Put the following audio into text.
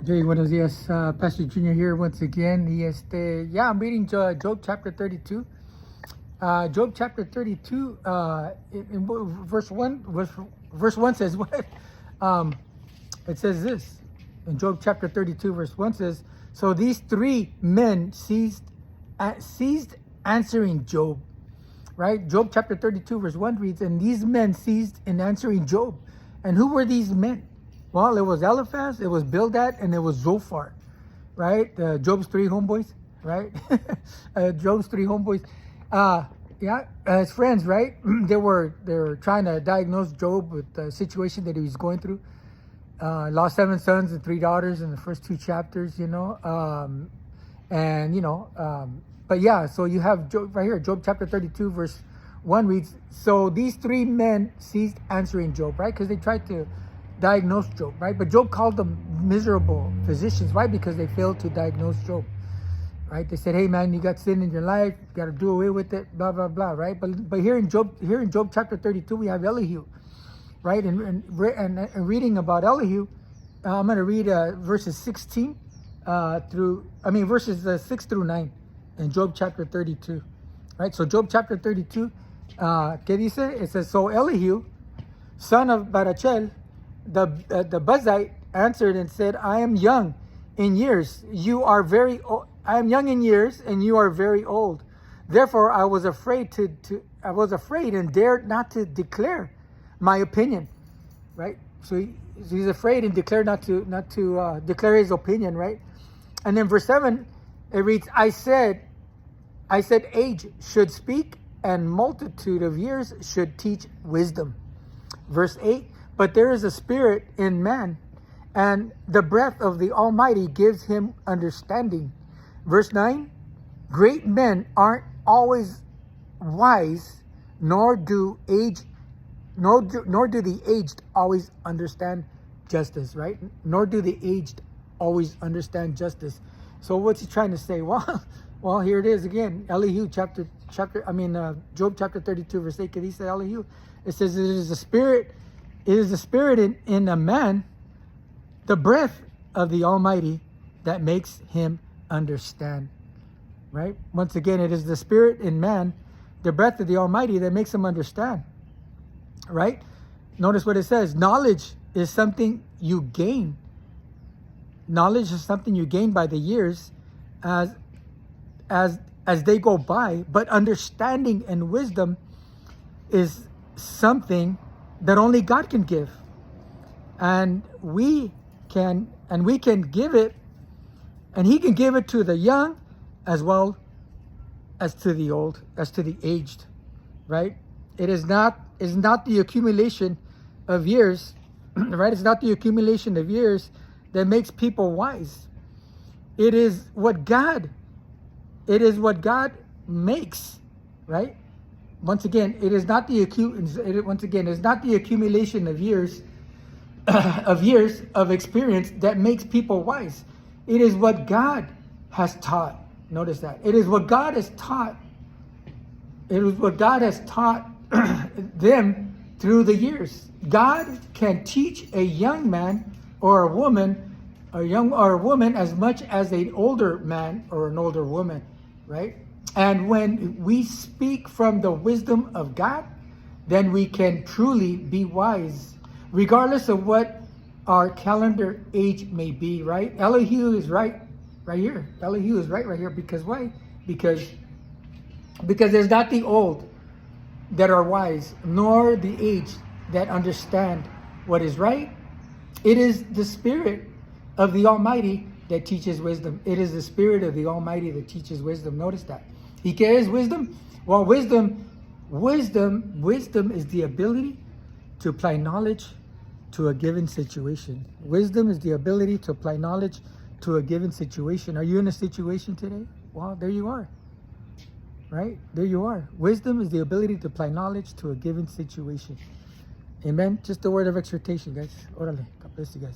Hey, buenos dias. Pastor Junior here once again. I'm reading Job chapter 32. Job chapter 32, in verse 1 says what? It says this. In Job chapter 32, verse 1 says, so these three men ceased answering Job. Right? Job chapter 32, verse 1 reads, and these men ceased in answering Job. And who were these men? Well, it was Eliphaz, it was Bildad, and it was Zophar, right? Job's three homeboys, right? Job's three homeboys. His friends, right? They were trying to diagnose Job with the situation that he was going through. Lost 7 sons and 3 daughters in the first 2 chapters, So you have Job right here, Job chapter 32, verse 1 reads, so these 3 men ceased answering Job, right? Because they tried to diagnose Job, right? But Job called them miserable physicians, right? Because they failed to diagnose Job, right? They said, hey man, you got sin in your life, you got to do away with it, blah, blah, blah, right? But here in Job chapter 32, we have Elihu, right? And reading about Elihu, I'm going to read verses 6 through 9 in Job chapter 32, right? So Job chapter 32, ¿qué dice? It says, so Elihu, son of Barachel, the Buzite, answered and said, I am young in years. I am young in years, and you are very old. Therefore, I was afraid and dared not to declare my opinion. Right? So he's afraid and declared not to declare his opinion. Right? And then verse 7, it reads, I said, age should speak, and multitude of years should teach wisdom. Verse 8, but there is a spirit in man, and the breath of the Almighty gives him understanding. Verse 9, great men aren't always wise, nor do the aged always understand justice, right? Nor do the aged always understand justice. So what's he trying to say? Well, here it is again. Elihu Job chapter 32, verse 8. He said Elihu. It says it is the spirit in a man, the breath of the Almighty that makes him understand. Right? Once again, it is the spirit in man, the breath of the Almighty that makes him understand. Right? Notice what it says. Knowledge is something you gain. Knowledge is something you gain by the years as they go by, but understanding and wisdom is something that only God can give. And we can give it, and he can give it to the young as well as to the old, as to the aged, right? It is not the accumulation of years, right? It's not the accumulation of years that makes people wise. It is what God makes, right? Once again, it's not the accumulation of years of experience that makes people wise. It is what God has taught. Notice that. It is what God has taught. It is what God has taught them through the years. God can teach a young man or a woman, as much as an older man or an older woman, right? And when we speak from the wisdom of God, then we can truly be wise, regardless of what our calendar age may be, right? Elihu is right here. Elihu is right here. Because why? Because there's not the old that are wise, nor the aged that understand what is right. It is the Spirit of the Almighty that teaches wisdom. It is the Spirit of the Almighty that teaches wisdom. Notice that. He carries wisdom. Well, wisdom is the ability to apply knowledge to a given situation. Wisdom is the ability to apply knowledge to a given situation. Are you in a situation today? Well, there you are. Right? There you are. Wisdom is the ability to apply knowledge to a given situation. Amen. Just a word of exhortation, guys. Orale. God bless you guys.